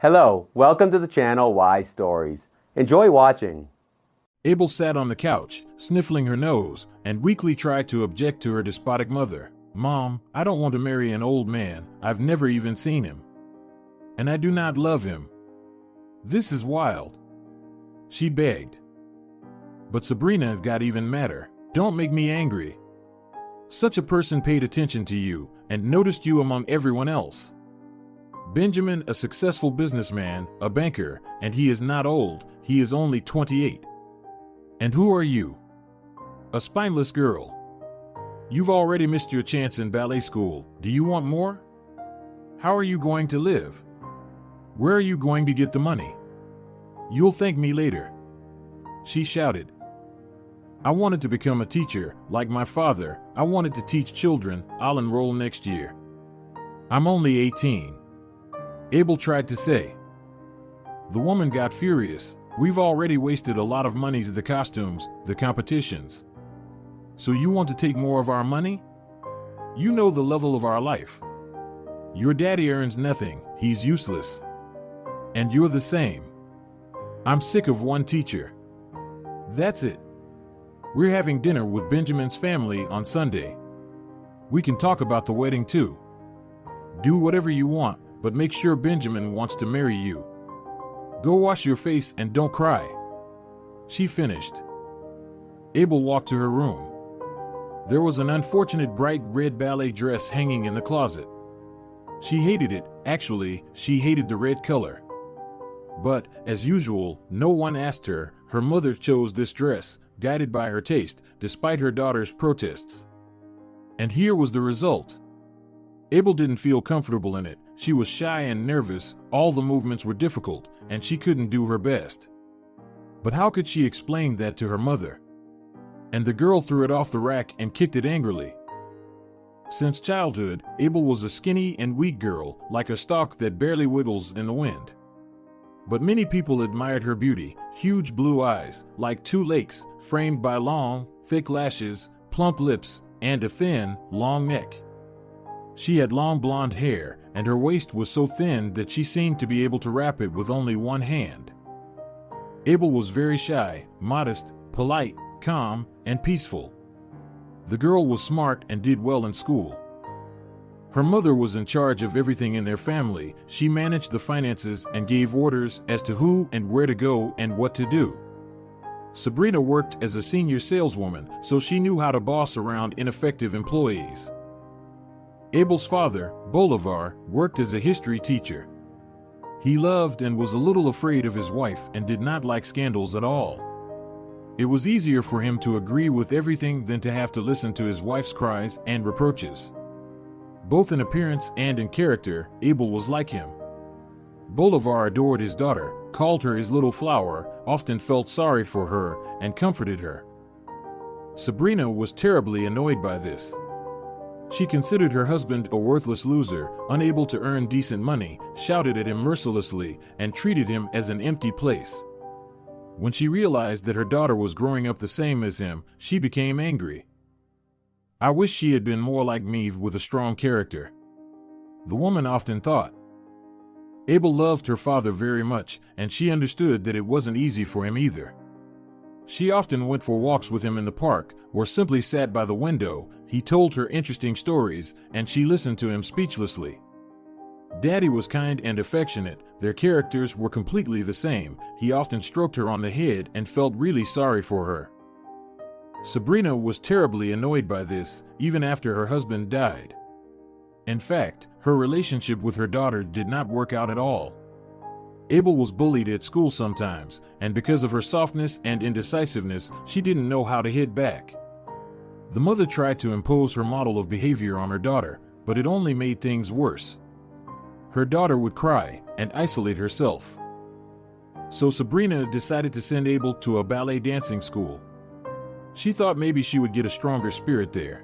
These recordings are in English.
Hello, welcome to the channel Why Stories. Enjoy watching. Abel sat on the couch, sniffling her nose, and weakly tried to object to her despotic mother. "Mom, I don't want to marry an old man. I've never even seen him. And I do not love him. This is wild," she begged. But Sabrina got even madder. "Don't make me angry. Such a person paid attention to you and noticed you among everyone else. Benjamin, a successful businessman, a banker, and he is not old, he is only 28. And who are you? A spineless girl. You've already missed your chance in ballet school. Do you want more? How are you going to live? Where are you going to get the money? You'll thank me later," she shouted. "I wanted to become a teacher, like my father. I wanted to teach children. I'll enroll next year. I'm only 18. Abel tried to say. The woman got furious. "We've already wasted a lot of money on the costumes, the competitions. So you want to take more of our money? You know the level of our life. Your daddy earns nothing, he's useless. And you're the same. I'm sick of one teacher. That's it. We're having dinner with Benjamin's family on Sunday. We can talk about the wedding too. Do whatever you want, but make sure Benjamin wants to marry you. Go wash your face and don't cry," she finished. Abel walked to her room. There was an unfortunate bright red ballet dress hanging in the closet. She hated it. Actually, she hated the red color. But, as usual, no one asked her. Her mother chose this dress, guided by her taste, despite her daughter's protests. And here was the result. Abel didn't feel comfortable in it. She was shy and nervous, all the movements were difficult, and she couldn't do her best. But how could she explain that to her mother? And the girl threw it off the rack and kicked it angrily. Since childhood, Abel was a skinny and weak girl, like a stalk that barely wiggles in the wind. But many people admired her beauty, huge blue eyes, like two lakes, framed by long, thick lashes, plump lips, and a thin, long neck. She had long blonde hair, and her waist was so thin that she seemed to be able to wrap it with only one hand. Abel was very shy, modest, polite, calm, and peaceful. The girl was smart and did well in school. Her mother was in charge of everything in their family. She managed the finances and gave orders as to who and where to go and what to do. Sabrina worked as a senior saleswoman, so she knew how to boss around ineffective employees. Abel's father, Bolivar, worked as a history teacher. He loved and was a little afraid of his wife and did not like scandals at all. It was easier for him to agree with everything than to have to listen to his wife's cries and reproaches. Both in appearance and in character, Abel was like him. Bolivar adored his daughter, called her his little flower, often felt sorry for her, and comforted her. Sabrina was terribly annoyed by this. She considered her husband a worthless loser, unable to earn decent money, shouted at him mercilessly, and treated him as an empty place. When she realized that her daughter was growing up the same as him, she became angry. "I wish she had been more like me with a strong character," the woman often thought. Abel loved her father very much, and she understood that it wasn't easy for him either. She often went for walks with him in the park, or simply sat by the window. He told her interesting stories, and she listened to him speechlessly. Daddy was kind and affectionate. Their characters were completely the same. He often stroked her on the head and felt really sorry for her. Sabrina was terribly annoyed by this, even after her husband died. In fact, her relationship with her daughter did not work out at all. Abel was bullied at school sometimes, and because of her softness and indecisiveness, she didn't know how to hit back. The mother tried to impose her model of behavior on her daughter, but it only made things worse. Her daughter would cry and isolate herself. So Sabrina decided to send Abel to a ballet dancing school. She thought maybe she would get a stronger spirit there.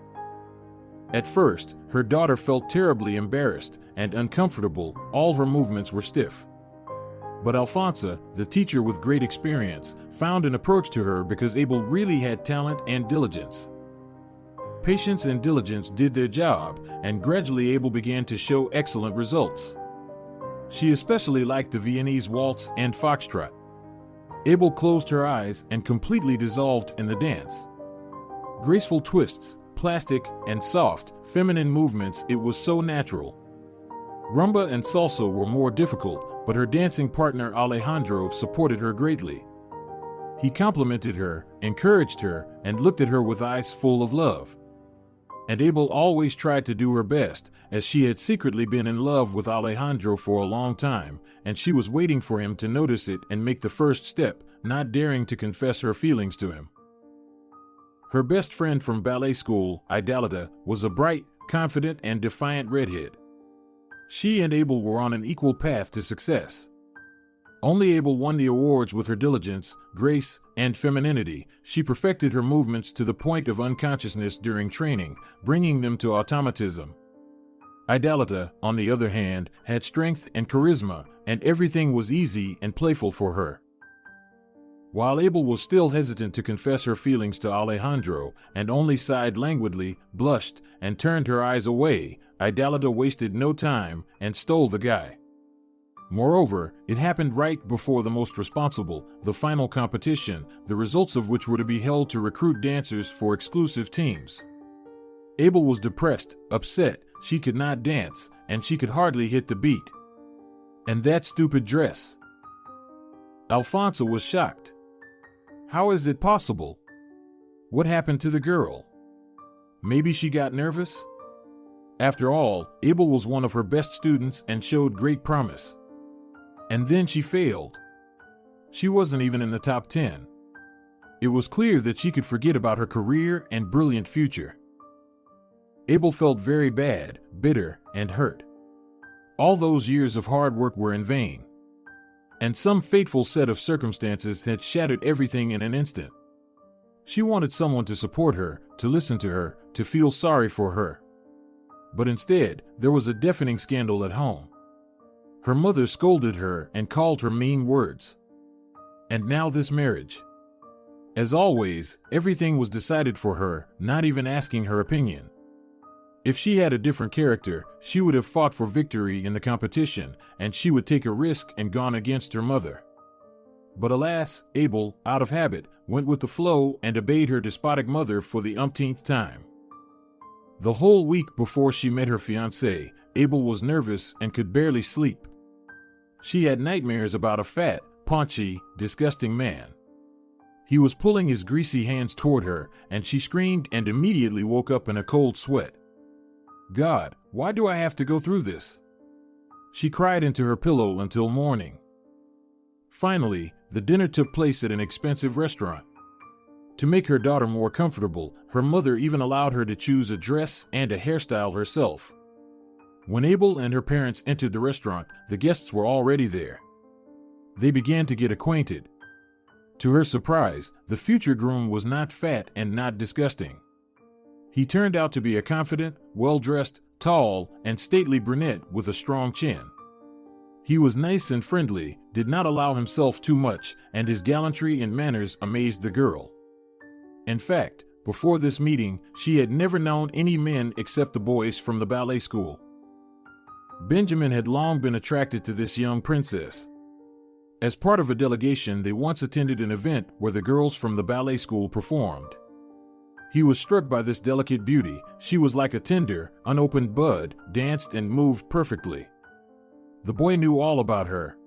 At first, her daughter felt terribly embarrassed and uncomfortable. All her movements were stiff. But Alfonso, the teacher with great experience, found an approach to her because Abel really had talent and diligence. Patience and diligence did their job, and gradually Abel began to show excellent results. She especially liked the Viennese waltz and foxtrot. Abel closed her eyes and completely dissolved in the dance. Graceful twists, plastic and soft, feminine movements, it was so natural. Rumba and salsa were more difficult, but her dancing partner Alejandro supported her greatly. He complimented her, encouraged her, and looked at her with eyes full of love. And Abel always tried to do her best, as she had secretly been in love with Alejandro for a long time, and she was waiting for him to notice it and make the first step, not daring to confess her feelings to him. Her best friend from ballet school, Idalita, was a bright, confident, and defiant redhead. She and Abel were on an equal path to success. Only Abel won the awards with her diligence, grace, and femininity. She perfected her movements to the point of unconsciousness during training, bringing them to automatism. Idalita, on the other hand, had strength and charisma, and everything was easy and playful for her. While Abel was still hesitant to confess her feelings to Alejandro, and only sighed languidly, blushed, and turned her eyes away, Idalita wasted no time and stole the guy. Moreover, it happened right before the most responsible, the final competition, the results of which were to be held to recruit dancers for exclusive teams. Abel was depressed, upset, she could not dance, and she could hardly hit the beat. And that stupid dress. Alfonso was shocked. How is it possible? What happened to the girl? Maybe she got nervous? After all, Abel was one of her best students and showed great promise. And then she failed. She wasn't even in the top 10. It was clear that she could forget about her career and brilliant future. Abel felt very bad, bitter, and hurt. All those years of hard work were in vain. And some fateful set of circumstances had shattered everything in an instant. She wanted someone to support her, to listen to her, to feel sorry for her. But instead, there was a deafening scandal at home. Her mother scolded her and called her mean words. And now this marriage. As always, everything was decided for her, not even asking her opinion. If she had a different character, she would have fought for victory in the competition, and she would take a risk and gone against her mother. But alas, Abel, out of habit, went with the flow and obeyed her despotic mother for the umpteenth time. The whole week before she met her fiancé, Abel was nervous and could barely sleep. She had nightmares about a fat, paunchy, disgusting man. He was pulling his greasy hands toward her, and she screamed and immediately woke up in a cold sweat. God, why do I have to go through this? She cried into her pillow until morning. Finally, the dinner took place at an expensive restaurant. To make her daughter more comfortable, her mother even allowed her to choose a dress and a hairstyle herself. When Abel and her parents entered the restaurant, the guests were already there. They began to get acquainted. To her surprise, the future groom was not fat and not disgusting. He turned out to be a confident, well-dressed, tall, and stately brunette with a strong chin. He was nice and friendly, did not allow himself too much, and his gallantry and manners amazed the girl. In fact, before this meeting, she had never known any men except the boys from the ballet school. Benjamin had long been attracted to this young princess. As part of a delegation, they once attended an event where the girls from the ballet school performed. He was struck by this delicate beauty. She was like a tender, unopened bud, danced and moved perfectly. The boy knew all about her.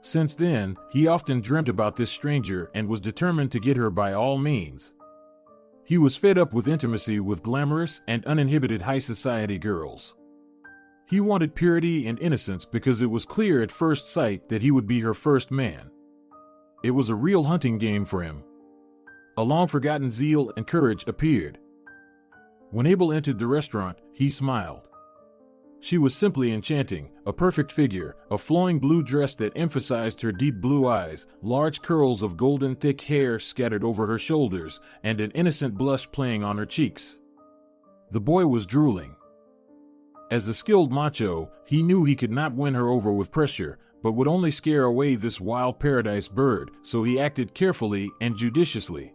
Since then, he often dreamt about this stranger and was determined to get her by all means. He was fed up with intimacy with glamorous and uninhibited high society girls. He wanted purity and innocence because it was clear at first sight that he would be her first man. It was a real hunting game for him. A long-forgotten zeal and courage appeared. When Abel entered the restaurant, he smiled. She was simply enchanting, a perfect figure, a flowing blue dress that emphasized her deep blue eyes, large curls of golden thick hair scattered over her shoulders, and an innocent blush playing on her cheeks. The boy was drooling. As a skilled macho, he knew he could not win her over with pressure, but would only scare away this wild paradise bird, so he acted carefully and judiciously.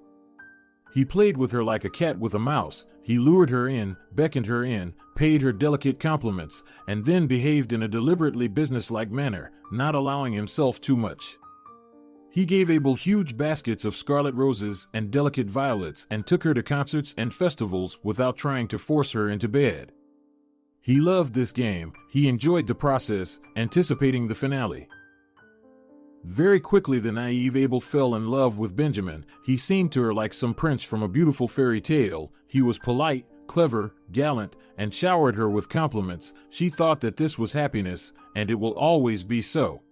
He played with her like a cat with a mouse. He lured her in, beckoned her in, paid her delicate compliments, and then behaved in a deliberately businesslike manner, not allowing himself too much. He gave Abel huge baskets of scarlet roses and delicate violets and took her to concerts and festivals without trying to force her into bed. He loved this game. He enjoyed the process, anticipating the finale. Very quickly the naive Abel fell in love with Benjamin. He seemed to her like some prince from a beautiful fairy tale. He was polite, clever, gallant, and showered her with compliments. She thought that this was happiness, and it will always be so.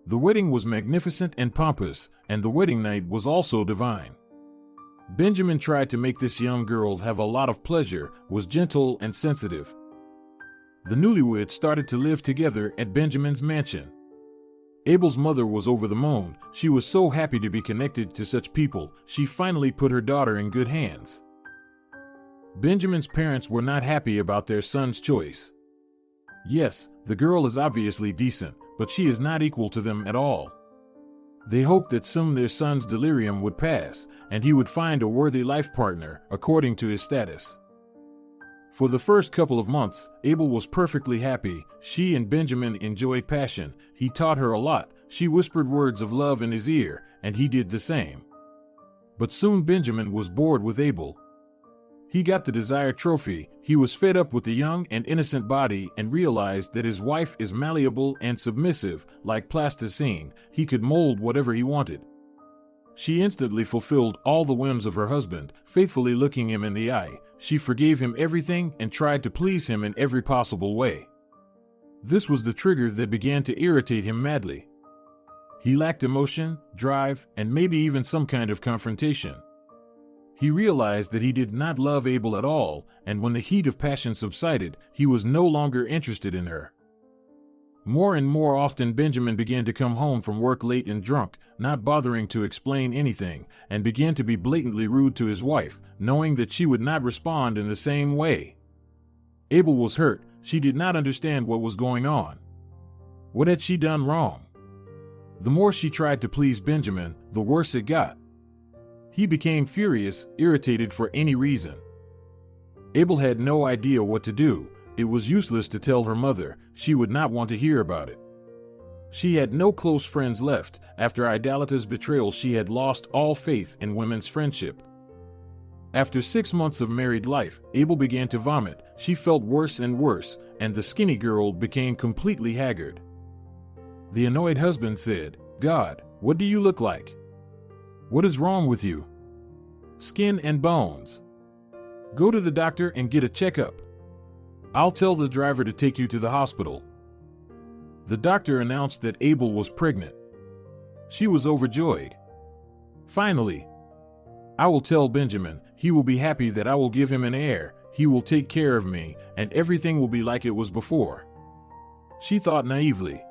The wedding was magnificent and pompous, and the wedding night was also divine. Benjamin tried to make this young girl have a lot of pleasure, was gentle and sensitive. The newlyweds started to live together at Benjamin's mansion. Abel's mother was over the moon. She was so happy to be connected to such people. She finally put her daughter in good hands. Benjamin's parents were not happy about their son's choice. Yes, the girl is obviously decent, but she is not equal to them at all. They hoped that soon their son's delirium would pass, and he would find a worthy life partner, according to his status. For the first couple of months, Abel was perfectly happy. She and Benjamin enjoyed passion. He taught her a lot. She whispered words of love in his ear, and he did the same. But soon Benjamin was bored with Abel. He got the desired trophy. He was fed up with the young and innocent body and realized that his wife is malleable and submissive, like plasticine. He could mold whatever he wanted. She instantly fulfilled all the whims of her husband, faithfully looking him in the eye. She forgave him everything and tried to please him in every possible way. This was the trigger that began to irritate him madly. He lacked emotion, drive, and maybe even some kind of confrontation. He realized that he did not love Abel at all, and when the heat of passion subsided, he was no longer interested in her. More and more often Benjamin began to come home from work late and drunk, not bothering to explain anything, and began to be blatantly rude to his wife, knowing that she would not respond in the same way. Abel was hurt. She did not understand what was going on. What had she done wrong? The more she tried to please Benjamin, the worse it got. He became furious, irritated for any reason. Abel had no idea what to do. It was useless to tell her mother. She would not want to hear about it. She had no close friends left. After Idalata's betrayal, she had lost all faith in women's friendship. After 6 months of married life, Abel began to vomit. She felt worse and worse, and the skinny girl became completely haggard. The annoyed husband said, "God, what do you look like? What is wrong with you? Skin and bones. Go to the doctor and get a checkup. I'll tell the driver to take you to the hospital." The doctor announced that Abel was pregnant. She was overjoyed. "Finally, I will tell Benjamin. He will be happy that I will give him an heir. He will take care of me, and everything will be like it was before," she thought naively.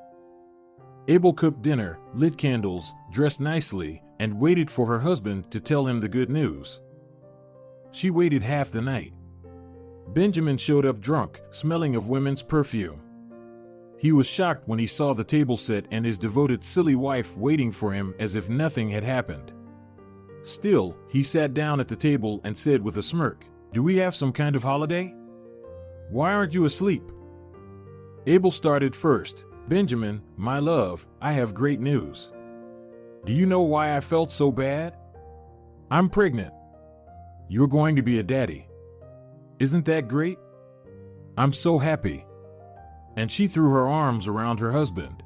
Abel cooked dinner, lit candles, dressed nicely, and waited for her husband to tell him the good news. She waited half the night. Benjamin showed up drunk, smelling of women's perfume. He was shocked when he saw the table set and his devoted silly wife waiting for him as if nothing had happened. Still, he sat down at the table and said with a smirk, "Do we have some kind of holiday? Why aren't you asleep?" Abel started first. "Benjamin, my love, I have great news. Do you know why I felt so bad? I'm pregnant. You're going to be a daddy. Isn't that great? I'm so happy." And she threw her arms around her husband.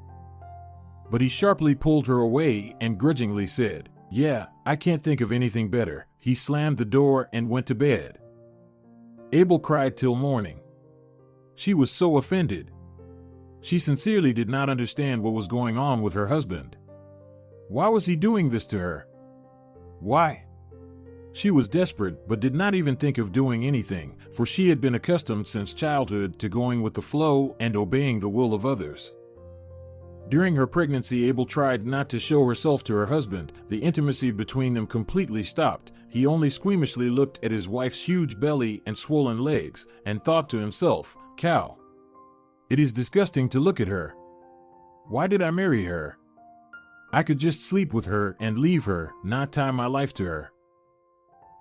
But he sharply pulled her away and grudgingly said, "Yeah, I can't think of anything better." He slammed the door and went to bed. Abel cried till morning. She was so offended. She sincerely did not understand what was going on with her husband. Why was he doing this to her? Why? She was desperate but did not even think of doing anything, for she had been accustomed since childhood to going with the flow and obeying the will of others. During her pregnancy, Abel tried not to show herself to her husband. The intimacy between them completely stopped. He only squeamishly looked at his wife's huge belly and swollen legs and thought to himself, "Cow. It is disgusting to look at her. Why did I marry her? I could just sleep with her and leave her, not tie my life to her."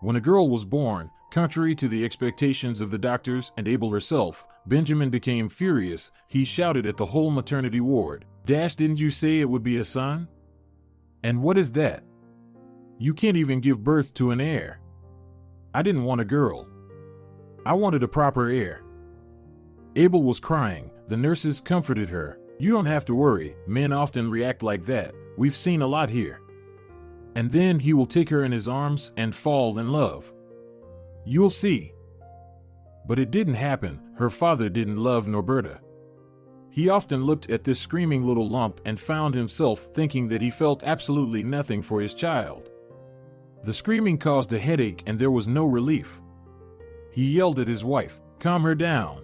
When a girl was born, contrary to the expectations of the doctors and Abel herself, Benjamin became furious. He shouted at the whole maternity ward, Didn't you say it would be a son? And what is that? You can't even give birth to an heir. I didn't want a girl. I wanted a proper heir. Abel was crying. The nurses comforted her. You don't have to worry. Men often react like that. We've seen a lot here. And then he will take her in his arms and fall in love. You'll see. But it didn't happen. Her father didn't love Norberta. He often looked at this screaming little lump and found himself thinking that he felt absolutely nothing for his child. The screaming caused a headache and there was no relief. He yelled at his wife, Calm her down.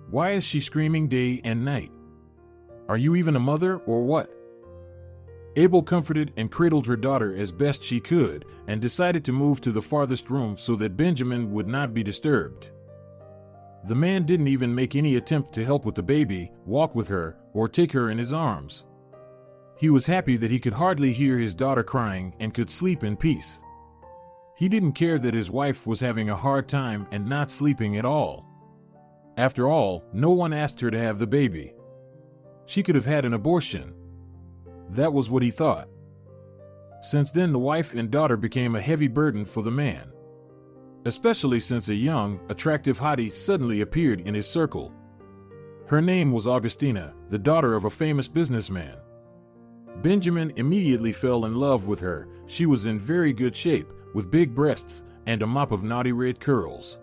Why is she screaming day and night? Are you even a mother or what? Abel comforted and cradled her daughter as best she could and decided to move to the farthest room so that Benjamin would not be disturbed. The man didn't even make any attempt to help with the baby, walk with her, or take her in his arms. He was happy that he could hardly hear his daughter crying and could sleep in peace. He didn't care that his wife was having a hard time and not sleeping at all. After all, no one asked her to have the baby. She could have had an abortion. That was what he thought. Since then, the wife and daughter became a heavy burden for the man, especially since a young, attractive hottie suddenly appeared in his circle. Her name was Augustina, the daughter of a famous businessman. Benjamin immediately fell in love with her. She was in very good shape, with big breasts and a mop of naughty red curls.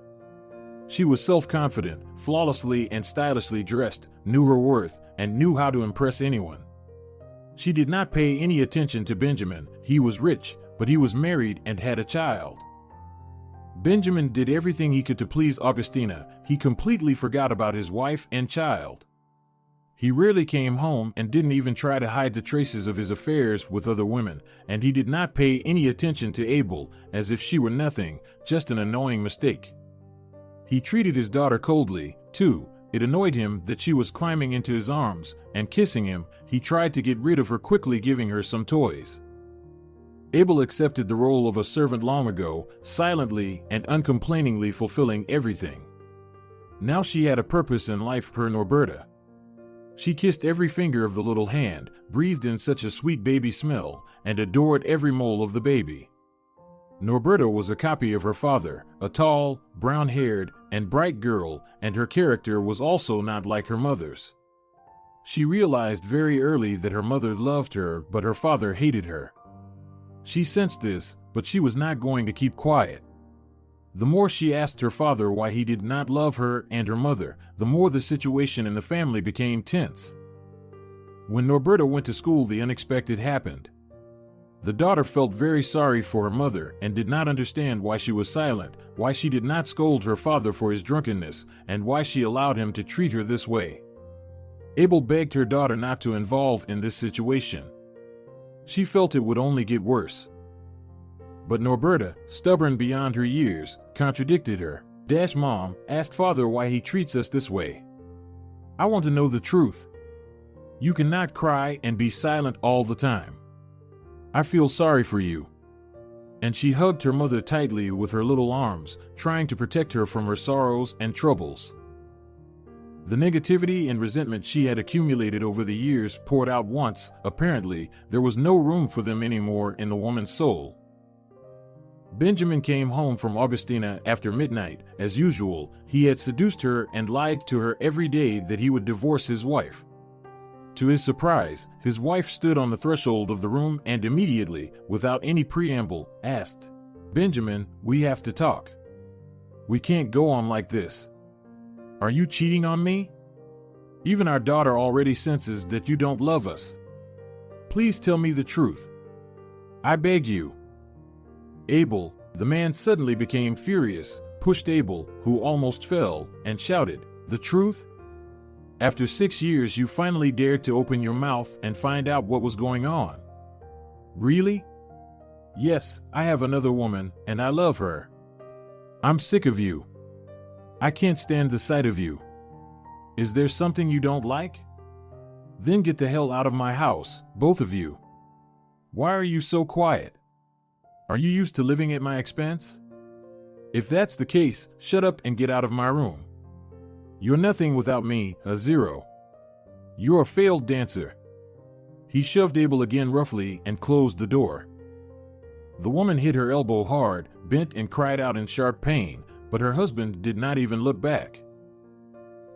She was self-confident, flawlessly and stylishly dressed, knew her worth, and knew how to impress anyone. She did not pay any attention to Benjamin. He was rich, but he was married and had a child. Benjamin did everything he could to please Augustina. He completely forgot about his wife and child. He rarely came home and didn't even try to hide the traces of his affairs with other women, and he did not pay any attention to Abel, as if she were nothing, just an annoying mistake. He treated his daughter coldly, too. It annoyed him that she was climbing into his arms and kissing him. He tried to get rid of her, quickly giving her some toys. Abel accepted the role of a servant long ago, silently and uncomplainingly fulfilling everything. Now she had a purpose in life, per Norberta. She kissed every finger of the little hand, breathed in such a sweet baby smell, and adored every mole of the baby. Norberta was a copy of her father, a tall, brown-haired, and bright girl, and her character was also not like her mother's. She realized very early that her mother loved her, but her father hated her. She sensed this, but she was not going to keep quiet. The more she asked her father why he did not love her and her mother, the more the situation in the family became tense. When Norberta went to school, the unexpected happened. The daughter felt very sorry for her mother and did not understand why she was silent, why she did not scold her father for his drunkenness, and why she allowed him to treat her this way. Abel begged her daughter not to involve in this situation. She felt it would only get worse. But Norberta, stubborn beyond her years, contradicted her. Mom, ask father why he treats us this way. I want to know the truth. You cannot cry and be silent all the time. I feel sorry for you. And she hugged her mother tightly with her little arms, trying to protect her from her sorrows and troubles. The negativity and resentment she had accumulated over the years poured out once. Apparently, there was no room for them anymore in the woman's soul. Benjamin came home from Augustina after midnight. As usual, he had seduced her and lied to her every day that he would divorce his wife. To his surprise, his wife stood on the threshold of the room and immediately, without any preamble, asked, Benjamin, we have to talk. We can't go on like this. Are you cheating on me? Even our daughter already senses that you don't love us. Please tell me the truth. I beg you. Abel, the man, suddenly became furious, pushed Abel, who almost fell, and shouted, The truth? After 6 years you finally dared to open your mouth and find out what was going on. Really? Yes, I have another woman, and I love her. I'm sick of you. I can't stand the sight of you. Is there something you don't like? Then get the hell out of my house, both of you. Why are you so quiet? Are you used to living at my expense? If that's the case, shut up and get out of my room. You're nothing without me, a zero. You're a failed dancer. He shoved Abel again roughly and closed the door. The woman hit her elbow hard, bent and cried out in sharp pain, but her husband did not even look back.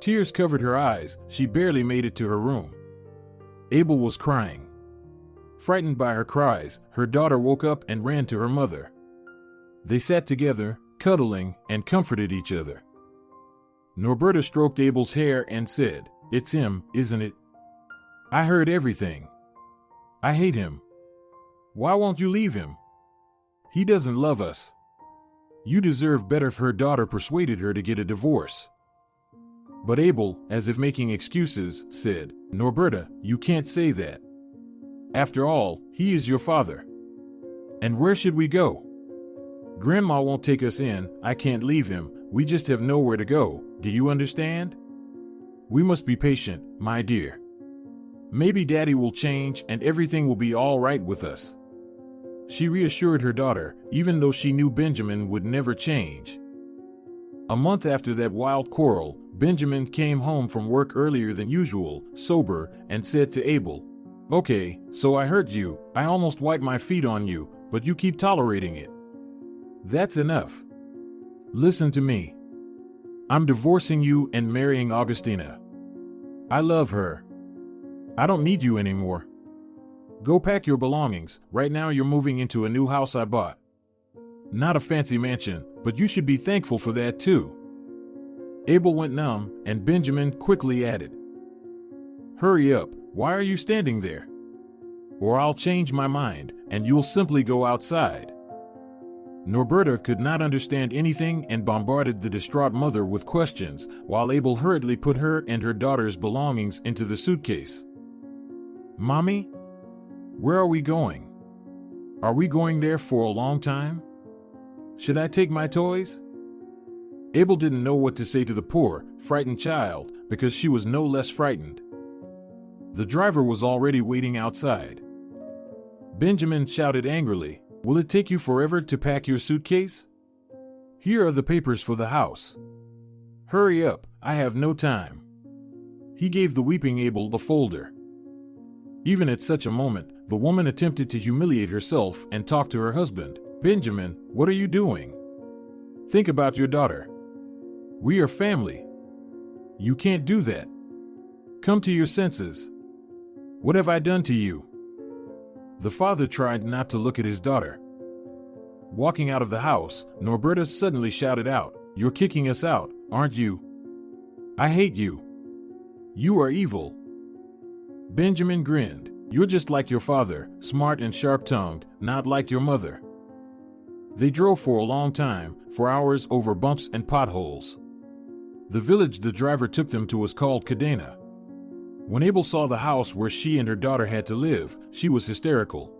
Tears covered her eyes. She barely made it to her room. Abel was crying. Frightened by her cries, her daughter woke up and ran to her mother. They sat together, cuddling, and comforted each other. Norberta stroked Abel's hair and said, "It's him, isn't it? I heard everything. I hate him. Why won't you leave him? He doesn't love us. You deserve better." If her daughter persuaded her to get a divorce. But Abel, as if making excuses, said, "Norberta, you can't say that. After all, he is your father. And where should we go? Grandma won't take us in. I can't leave him. We just have nowhere to go. Do you understand? We must be patient, my dear. Maybe Daddy will change and everything will be all right with us." She reassured her daughter, even though she knew Benjamin would never change. A month after that wild quarrel, Benjamin came home from work earlier than usual, sober, and said to Abel, "Okay, so I hurt you. I almost wiped my feet on you, but you keep tolerating it. That's enough. Listen to me. I'm divorcing you and marrying Augustina. I love her. I don't need you anymore. Go pack your belongings. Right now you're moving into a new house I bought. Not a fancy mansion, but you should be thankful for that too." Abel went numb, and Benjamin quickly added, "Hurry up, why are you standing there? Or I'll change my mind, and you'll simply go outside." Norberta could not understand anything and bombarded the distraught mother with questions, while Abel hurriedly put her and her daughter's belongings into the suitcase. "Mommy? Where are we going? Are we going there for a long time? Should I take my toys?" Abel didn't know what to say to the poor, frightened child, because she was no less frightened. The driver was already waiting outside. Benjamin shouted angrily, "Will it take you forever to pack your suitcase? Here are the papers for the house. Hurry up, I have no time." He gave the weeping Abel the folder. Even at such a moment, the woman attempted to humiliate herself and talk to her husband. "Benjamin, what are you doing? Think about your daughter. We are family. You can't do that. Come to your senses. What have I done to you?" The father tried not to look at his daughter. Walking out of the house, Norberta suddenly shouted out, "You're kicking us out, aren't you? I hate you. You are evil." Benjamin grinned. "You're just like your father, smart and sharp-tongued, not like your mother." They drove for a long time, for hours over bumps and potholes. The village the driver took them to was called Cadena. When Abel saw the house where she and her daughter had to live, she was hysterical.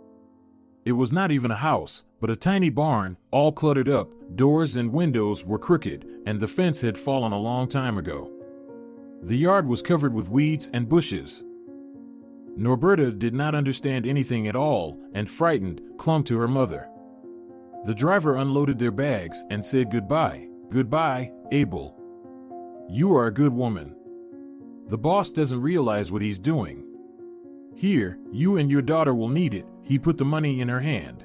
It was not even a house, but a tiny barn, all cluttered up. Doors and windows were crooked, and the fence had fallen a long time ago. The yard was covered with weeds and bushes. Norberta did not understand anything at all, and frightened, clung to her mother. The driver unloaded their bags and said goodbye. "Goodbye, Abel. You are a good woman. The boss doesn't realize what he's doing. Here, you and your daughter will need it." He put the money in her hand.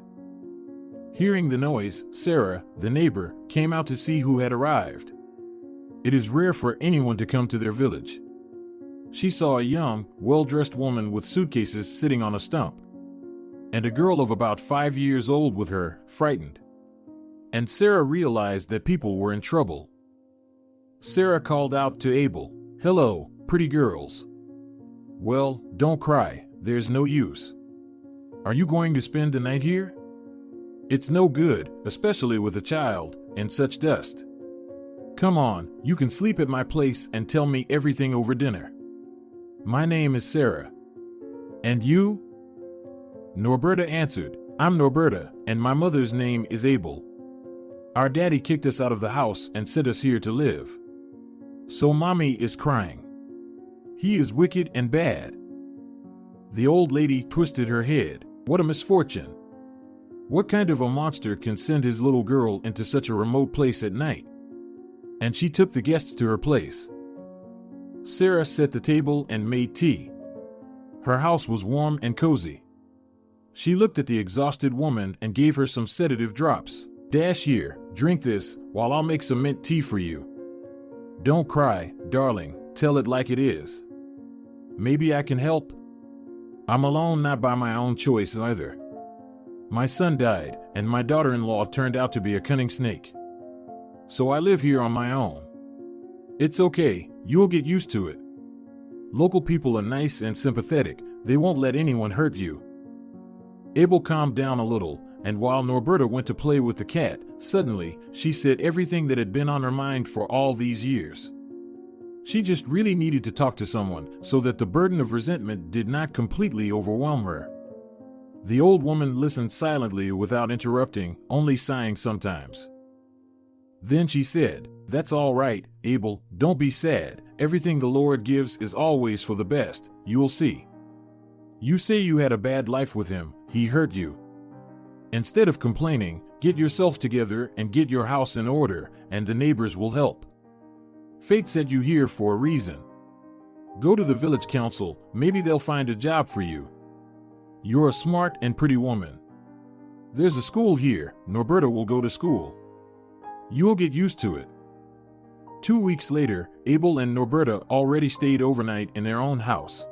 Hearing the noise, Sarah, the neighbor, came out to see who had arrived. It is rare for anyone to come to their village. She saw a young, well-dressed woman with suitcases sitting on a stump, and a girl of about 5 years old with her, frightened. And Sarah realized that people were in trouble. Sarah called out to Abel, "Hello, pretty girls. Well, don't cry, there's no use. Are you going to spend the night here? It's no good, especially with a child, and such dust. Come on, you can sleep at my place and tell me everything over dinner. My name is Sarah. And you?" Norberta answered, "I'm Norberta, and my mother's name is Abel. Our daddy kicked us out of the house and sent us here to live. So mommy is crying. He is wicked and bad." The old lady twisted her head. "What a misfortune. What kind of a monster can send his little girl into such a remote place at night? And she took the guests to her place. Sarah set the table and made tea. Her house was warm and cozy. She looked at the exhausted woman and gave her some sedative drops. Dash here, drink this, while I'll make some mint tea for you. Don't cry, darling, tell it like it is. Maybe I can help? I'm alone, not by my own choice either. My son died, and my daughter-in-law turned out to be a cunning snake. So I live here on my own. It's okay, you'll get used to it. Local people are nice and sympathetic, they won't let anyone hurt you. Abel calmed down a little, and while Norberta went to play with the cat, suddenly, she said everything that had been on her mind for all these years. She just really needed to talk to someone, so that the burden of resentment did not completely overwhelm her. The old woman listened silently without interrupting, only sighing sometimes. Then she said, "That's all right, Abel, don't be sad. Everything the Lord gives is always for the best, you'll see. You say you had a bad life with him, he hurt you. Instead of complaining, get yourself together and get your house in order, and the neighbors will help. Fate sent you here for a reason. Go to the village council, maybe they'll find a job for you. You're a smart and pretty woman. There's a school here, Norberta will go to school. You'll get used to it." 2 weeks later, Abel and Norberta already stayed overnight in their own house.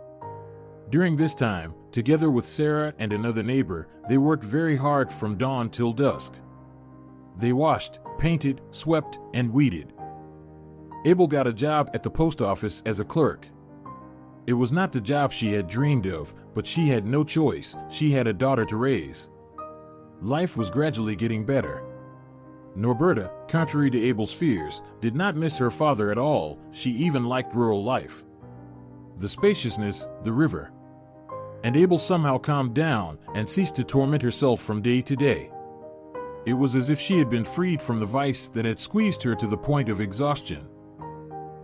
During this time, together with Sarah and another neighbor, they worked very hard from dawn till dusk. They washed, painted, swept, and weeded. Abel got a job at the post office as a clerk. It was not the job she had dreamed of, but she had no choice, she had a daughter to raise. Life was gradually getting better. Norberta, contrary to Abel's fears, did not miss her father at all, she even liked rural life. The spaciousness, the river. And Abel somehow calmed down and ceased to torment herself from day to day. It was as if she had been freed from the vice that had squeezed her to the point of exhaustion.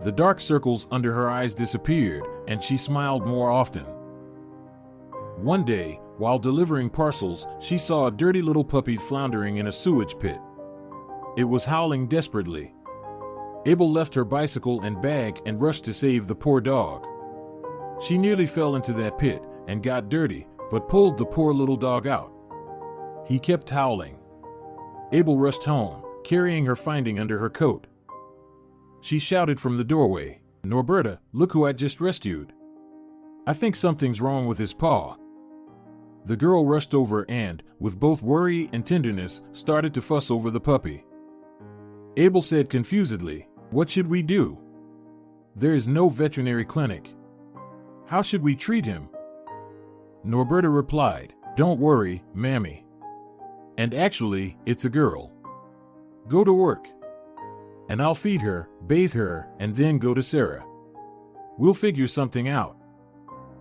The dark circles under her eyes disappeared, and she smiled more often. One day, while delivering parcels, she saw a dirty little puppy floundering in a sewage pit. It was howling desperately. Abel left her bicycle and bag and rushed to save the poor dog. She nearly fell into that pit and got dirty, but pulled the poor little dog out. He kept howling. Abel rushed home, carrying her finding under her coat. She shouted from the doorway, "Norberta, look who I just rescued. I think something's wrong with his paw." The girl rushed over and, with both worry and tenderness, started to fuss over the puppy. Abel said confusedly, "What should we do? There is no veterinary clinic. How should we treat him?" Norberta replied, "Don't worry, Mammy. And actually, it's a girl. Go to work. And I'll feed her, bathe her, and then go to Sarah. We'll figure something out."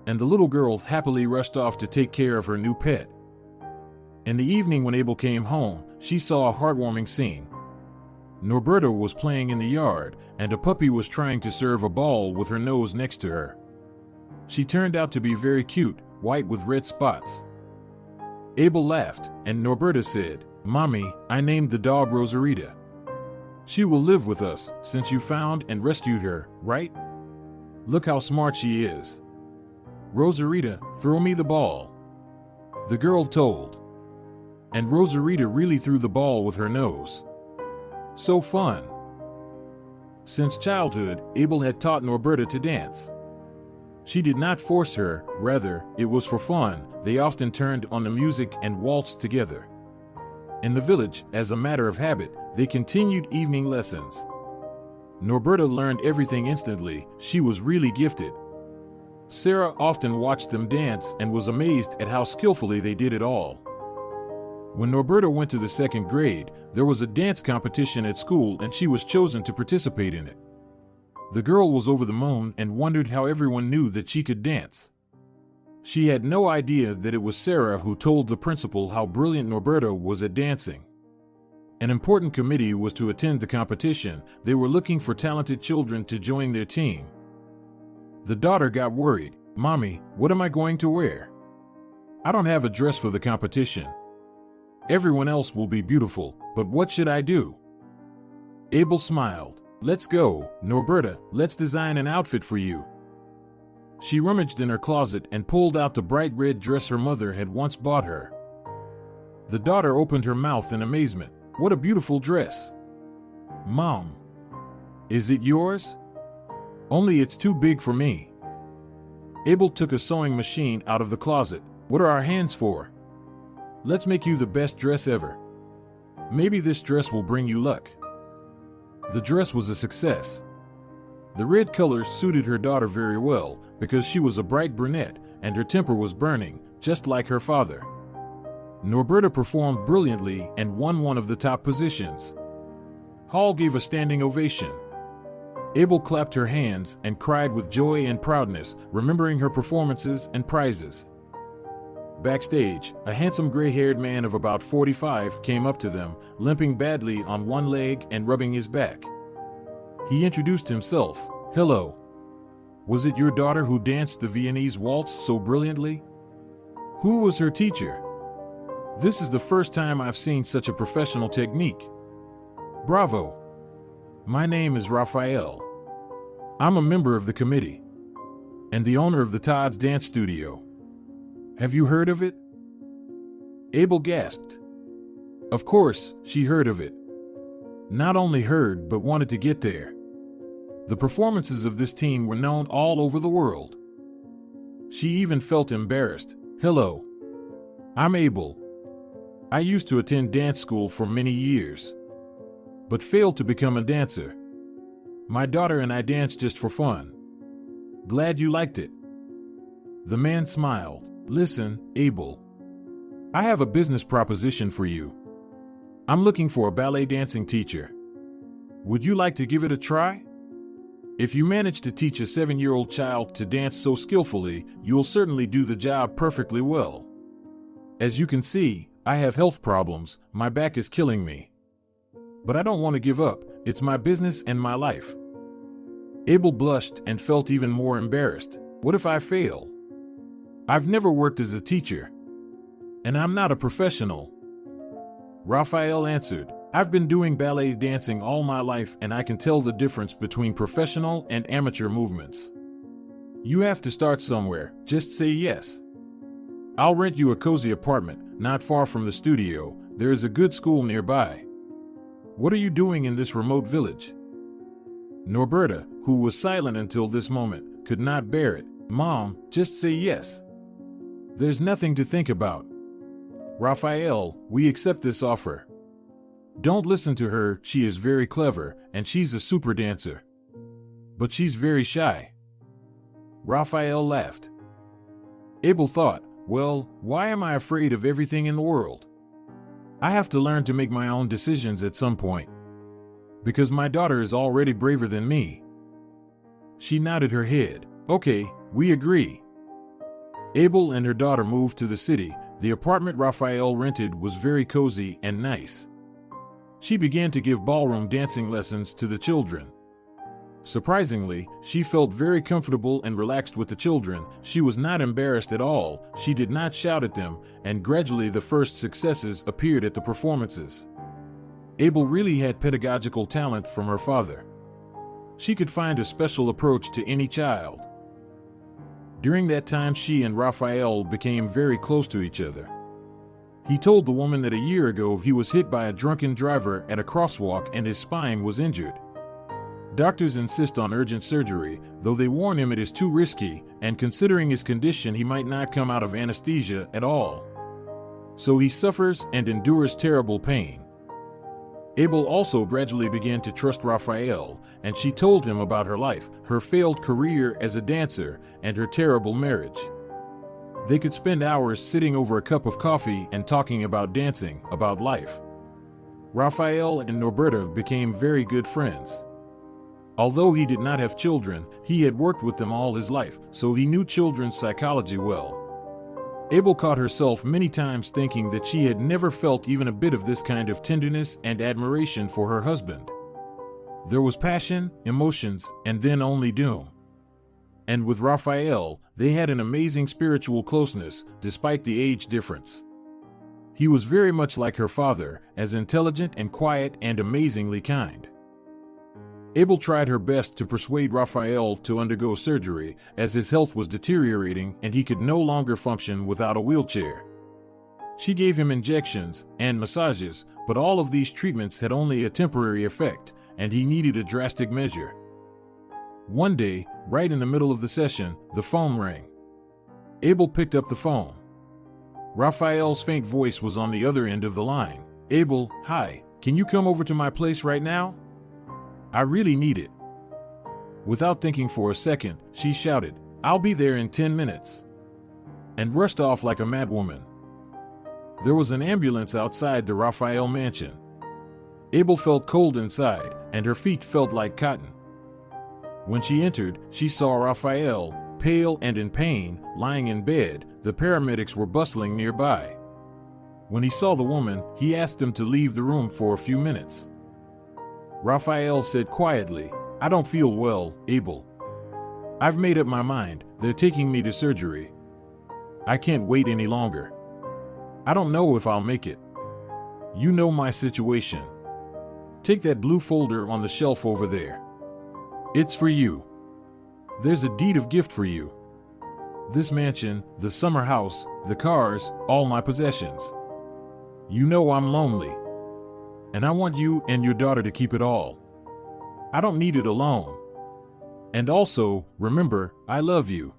And the little girl happily rushed off to take care of her new pet. In the evening when Abel came home, she saw a heartwarming scene. Norberta was playing in the yard, and a puppy was trying to serve a ball with her nose next to her. She turned out to be very cute, white with red spots. Abel laughed, and Norberta said, "Mommy, I named the dog Rosarita. She will live with us, since you found and rescued her, right? Look how smart she is. Rosarita, throw me the ball." The girl told. And Rosarita really threw the ball with her nose. So fun. Since childhood, Abel had taught Norberta to dance. She did not force her, rather, it was for fun. They often turned on the music and waltzed together. In the village, as a matter of habit, they continued evening lessons. Norberta learned everything instantly, she was really gifted. Sarah often watched them dance and was amazed at how skillfully they did it all. When Norberta went to the second grade, there was a dance competition at school and she was chosen to participate in it. The girl was over the moon and wondered how everyone knew that she could dance. She had no idea that it was Sarah who told the principal how brilliant Norberta was at dancing. An important committee was to attend the competition. They were looking for talented children to join their team. The daughter got worried. "Mommy, what am I going to wear? I don't have a dress for the competition." Everyone else will be beautiful, but what should I do? Abel smiled. Let's go, Norberta, let's design an outfit for you. She rummaged in her closet and pulled out the bright red dress her mother had once bought her. The daughter opened her mouth in amazement. What a beautiful dress. Mom, is it yours? Only it's too big for me. Abel took a sewing machine out of the closet. What are our hands for? Let's make you the best dress ever. Maybe this dress will bring you luck. The dress was a success. The red color suited her daughter very well because she was a bright brunette and her temper was burning, just like her father. Norberta performed brilliantly and won one of the top positions. Hall gave a standing ovation. Abel clapped her hands and cried with joy and proudness, remembering her performances and prizes. Backstage, a handsome gray-haired man of about 45 came up to them, limping badly on one leg and rubbing his back. He introduced himself. Hello. Was it your daughter who danced the Viennese waltz so brilliantly? Who was her teacher? This is the first time I've seen such a professional technique. Bravo. My name is Raphael. I'm a member of the committee and the owner of the Todd's Dance Studio. Have you heard of it? Abel gasped. Of course, she heard of it. Not only heard, but wanted to get there. The performances of this team were known all over the world. She even felt embarrassed. Hello. I'm Abel. I used to attend dance school for many years, but failed to become a dancer. My daughter and I danced just for fun. Glad you liked it. The man smiled. Listen, Abel. I have a business proposition for you. I'm looking for a ballet dancing teacher. Would you like to give it a try? If you manage to teach a 7-year-old child to dance so skillfully, you'll certainly do the job perfectly well. As you can see, I have health problems. My back is killing me. But I don't want to give up. It's my business and my life. Abel blushed and felt even more embarrassed. What if I fail? I've never worked as a teacher, and I'm not a professional. Raphael answered, I've been doing ballet dancing all my life and I can tell the difference between professional and amateur movements. You have to start somewhere. Just say yes. I'll rent you a cozy apartment, not far from the studio. There is a good school nearby. What are you doing in this remote village? Norberta, who was silent until this moment, could not bear it. Mom, just say yes. There's nothing to think about. Raphael, we accept this offer. Don't listen to her, she is very clever, and she's a super dancer. But she's very shy. Raphael laughed. Abel thought, well, why am I afraid of everything in the world? I have to learn to make my own decisions at some point. Because my daughter is already braver than me. She nodded her head. Okay, we agree. Abel and her daughter moved to the city. The apartment Raphael rented was very cozy and nice. She began to give ballroom dancing lessons to the children. Surprisingly, she felt very comfortable and relaxed with the children. She was not embarrassed at all. She did not shout at them, and gradually the first successes appeared at the performances. Abel really had pedagogical talent from her father. She could find a special approach to any child. During that time, she and Raphael became very close to each other. He told the woman that a year ago he was hit by a drunken driver at a crosswalk and his spine was injured. Doctors insist on urgent surgery, though they warn him it is too risky, and considering his condition he might not come out of anesthesia at all. So he suffers and endures terrible pain. Abel also gradually began to trust Raphael, and she told him about her life, her failed career as a dancer, and her terrible marriage. They could spend hours sitting over a cup of coffee and talking about dancing, about life. Raphael and Norberta became very good friends. Although he did not have children, he had worked with them all his life, so he knew children's psychology well. Abel caught herself many times thinking that she had never felt even a bit of this kind of tenderness and admiration for her husband. There was passion, emotions, and then only doom. And with Raphael, they had an amazing spiritual closeness, despite the age difference. He was very much like her father, as intelligent and quiet and amazingly kind. Abel tried her best to persuade Raphael to undergo surgery, as his health was deteriorating and he could no longer function without a wheelchair. She gave him injections and massages, but all of these treatments had only a temporary effect, and he needed a drastic measure. One day, right in the middle of the session, the phone rang. Abel picked up the phone. Raphael's faint voice was on the other end of the line. "Abel, hi, can you come over to my place right now? I really need it." Without thinking for a second, she shouted, "I'll be there in 10 minutes," and rushed off like a madwoman. There was an ambulance outside the Raphael mansion. Abel felt cold inside, and her feet felt like cotton. When she entered, she saw Raphael, pale and in pain, lying in bed. The paramedics were bustling nearby. When he saw the woman, he asked him to leave the room for a few minutes. Raphael said quietly, "I don't feel well, Abel. I've made up my mind. They're taking me to surgery. I can't wait any longer. I don't know if I'll make it. You know my situation. Take that blue folder on the shelf over there. It's for you. There's a deed of gift for you. This mansion, the summer house, the cars, all my possessions. You know I'm lonely. And I want you and your daughter to keep it all. I don't need it alone. And also, remember, I love you.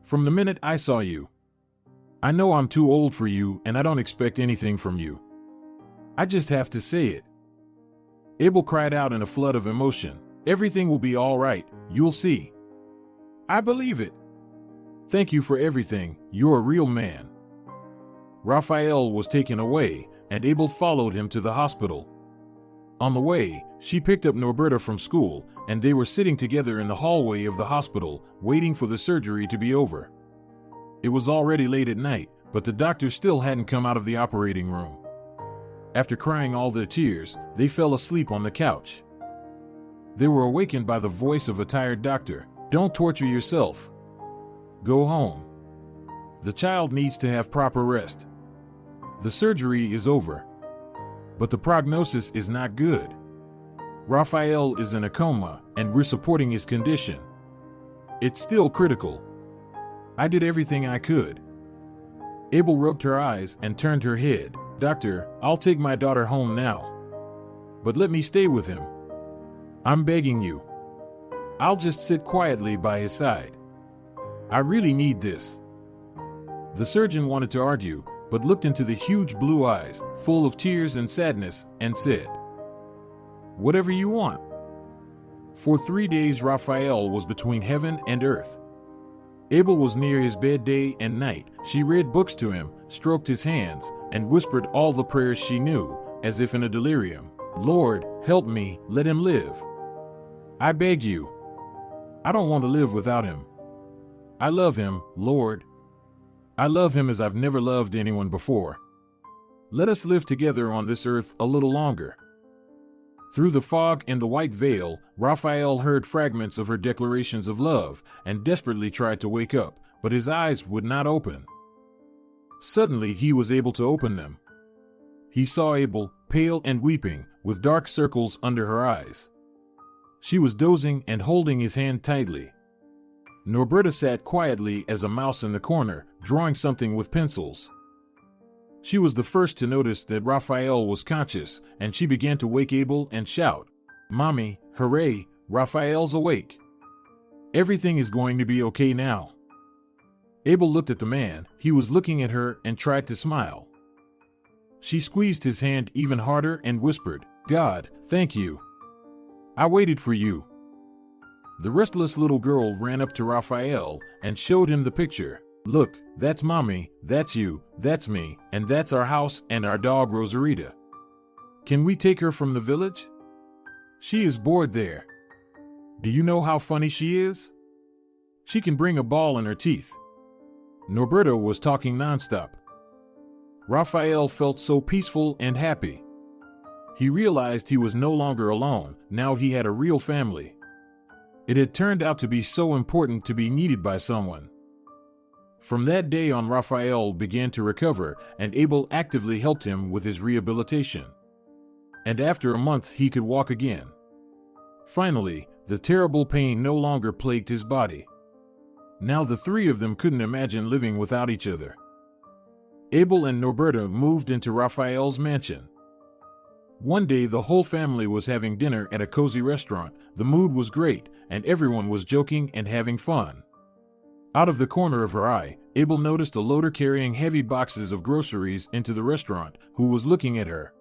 From the minute I saw you. I know I'm too old for you and I don't expect anything from you. I just have to say it." Abel cried out in a flood of emotion. "Everything will be all right, you'll see. I believe it. Thank you for everything, you're a real man." Raphael was taken away, and Abel followed him to the hospital. On the way, she picked up Norberta from school, and they were sitting together in the hallway of the hospital, waiting for the surgery to be over. It was already late at night, but the doctor still hadn't come out of the operating room. After crying all their tears, they fell asleep on the couch. They were awakened by the voice of a tired doctor. "Don't torture yourself. Go home. The child needs to have proper rest. The surgery is over. But the prognosis is not good. Raphael is in a coma, and we're supporting his condition. It's still critical. I did everything I could." Abel rubbed her eyes and turned her head. "Doctor, I'll take my daughter home now. But let me stay with him. I'm begging you. I'll just sit quietly by his side. I really need this." The surgeon wanted to argue, but looked into the huge blue eyes, full of tears and sadness, and said, "Whatever you want." For 3 days Raphael was between heaven and earth. Abel was near his bed day and night. She read books to him, stroked his hands, and whispered all the prayers she knew, as if in a delirium. "Lord, help me, let him live. I beg you. I don't want to live without him. I love him, Lord. I love him as I've never loved anyone before. Let us live together on this earth a little longer." Through the fog and the white veil, Raphael heard fragments of her declarations of love and desperately tried to wake up, but his eyes would not open. Suddenly he was able to open them. He saw Abel, pale and weeping, with dark circles under her eyes. She was dozing and holding his hand tightly. Norberta sat quietly as a mouse in the corner, drawing something with pencils. She was the first to notice that Raphael was conscious, and she began to wake Abel and shout, "Mommy, hooray, Raphael's awake. Everything is going to be okay now." Abel looked at the man. He was looking at her and tried to smile. She squeezed his hand even harder and whispered, "God, thank you. I waited for you." The restless little girl ran up to Raphael and showed him the picture. "Look, that's Mommy, that's you, that's me, and that's our house and our dog Rosarita. Can we take her from the village? She is bored there. Do you know how funny she is? She can bring a ball in her teeth." Norberta was talking nonstop. Raphael felt so peaceful and happy. He realized he was no longer alone. Now he had a real family. It had turned out to be so important to be needed by someone. From that day on, Raphael began to recover, and Abel actively helped him with his rehabilitation. And after a month, he could walk again. Finally, the terrible pain no longer plagued his body. Now the three of them couldn't imagine living without each other. Abel and Norberta moved into Raphael's mansion. One day, the whole family was having dinner at a cozy restaurant. The mood was great, and everyone was joking and having fun. Out of the corner of her eye, Abel noticed a loader carrying heavy boxes of groceries into the restaurant, who was looking at her.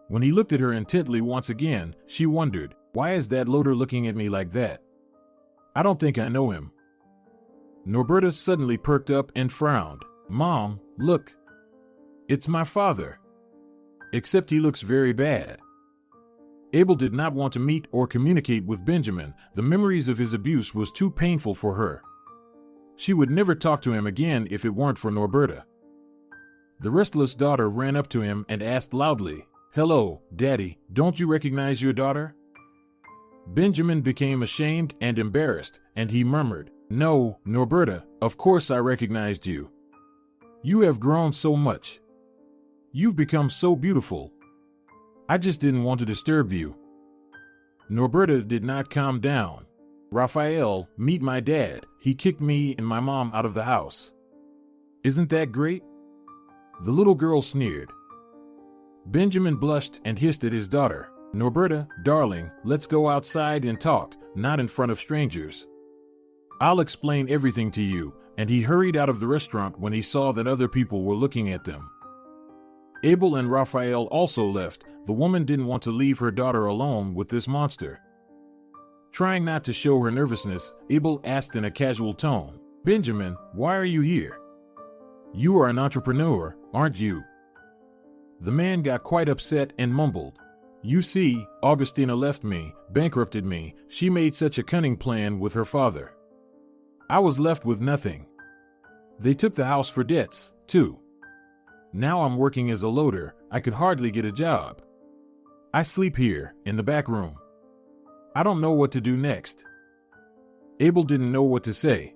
When he looked at her intently once again, she wondered, "Why is that loader looking at me like that? I don't think I know him." Norberta suddenly perked up and frowned. "Mom, look. It's my father. Except he looks very bad." Abel did not want to meet or communicate with Benjamin. The memories of his abuse was too painful for her. She would never talk to him again if it weren't for Norberta. The restless daughter ran up to him and asked loudly, "Hello, Daddy, don't you recognize your daughter?" Benjamin became ashamed and embarrassed, and he murmured, "No, Norberta, of course I recognized you. You have grown so much. You've become so beautiful. I just didn't want to disturb you." Norberta did not calm down. "Raphael, meet my dad. He kicked me and my mom out of the house. Isn't that great?" The little girl sneered. Benjamin blushed and hissed at his daughter. "Norberta, darling, let's go outside and talk, not in front of strangers. I'll explain everything to you," and he hurried out of the restaurant when he saw that other people were looking at them. Abel and Raphael also left. The woman didn't want to leave her daughter alone with this monster. Trying not to show her nervousness, Abel asked in a casual tone, "Benjamin, why are you here? You are an entrepreneur, aren't you?" The man got quite upset and mumbled, "You see, Augustina left me, bankrupted me. She made such a cunning plan with her father. I was left with nothing. They took the house for debts, too. Now I'm working as a loader. I could hardly get a job. I sleep here, in the back room. I don't know what to do next." Abel didn't know what to say.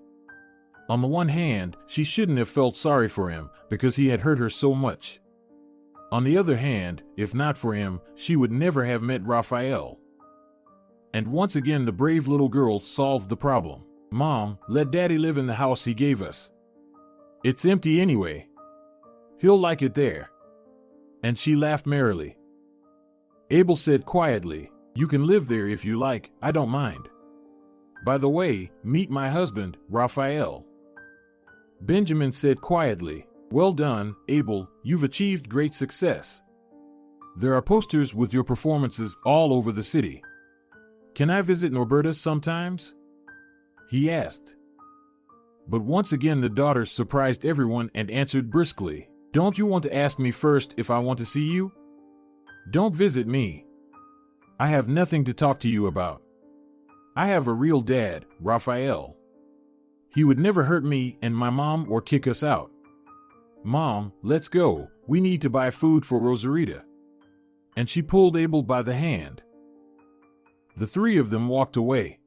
On the one hand, she shouldn't have felt sorry for him because he had hurt her so much. On the other hand, if not for him, she would never have met Raphael. And once again, the brave little girl solved the problem. "Mom, let Daddy live in the house he gave us. It's empty anyway. He'll like it there." And she laughed merrily. Abel said quietly, "You can live there if you like, I don't mind. By the way, meet my husband, Raphael." Benjamin said quietly, "Well done, Abel, you've achieved great success. There are posters with your performances all over the city. Can I visit Norberta sometimes?" he asked. But once again the daughter surprised everyone and answered briskly, "Don't you want to ask me first if I want to see you? Don't visit me. I have nothing to talk to you about. I have a real dad, Raphael. He would never hurt me and my mom or kick us out. Mom, let's go. We need to buy food for Rosarita." And she pulled Abel by the hand. The three of them walked away.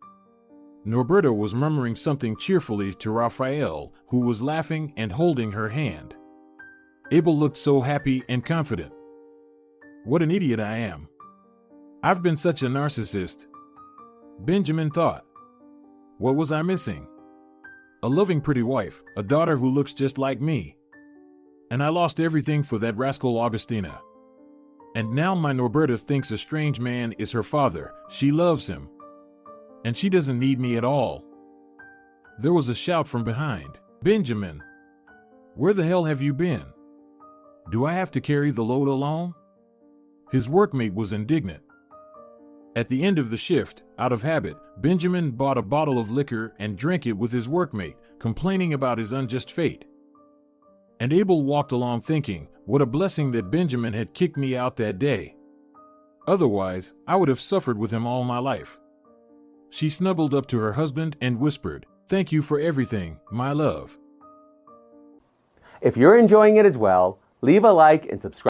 Norberta was murmuring something cheerfully to Raphael, who was laughing and holding her hand. Abel looked so happy and confident. "What an idiot I am. I've been such a narcissist," Benjamin thought. "What was I missing? A loving pretty wife, a daughter who looks just like me. And I lost everything for that rascal Augustina. And now my Norberta thinks a strange man is her father. She loves him. And she doesn't need me at all." There was a shout from behind. "Benjamin, where the hell have you been? Do I have to carry the load alone?" His workmate was indignant. At the end of the shift, out of habit, Benjamin bought a bottle of liquor and drank it with his workmate, complaining about his unjust fate. And Abel walked along thinking, what a blessing that Benjamin had kicked me out that day. Otherwise, I would have suffered with him all my life. She snuggled up to her husband and whispered, "Thank you for everything, my love." If you're enjoying it as well, leave a like and subscribe.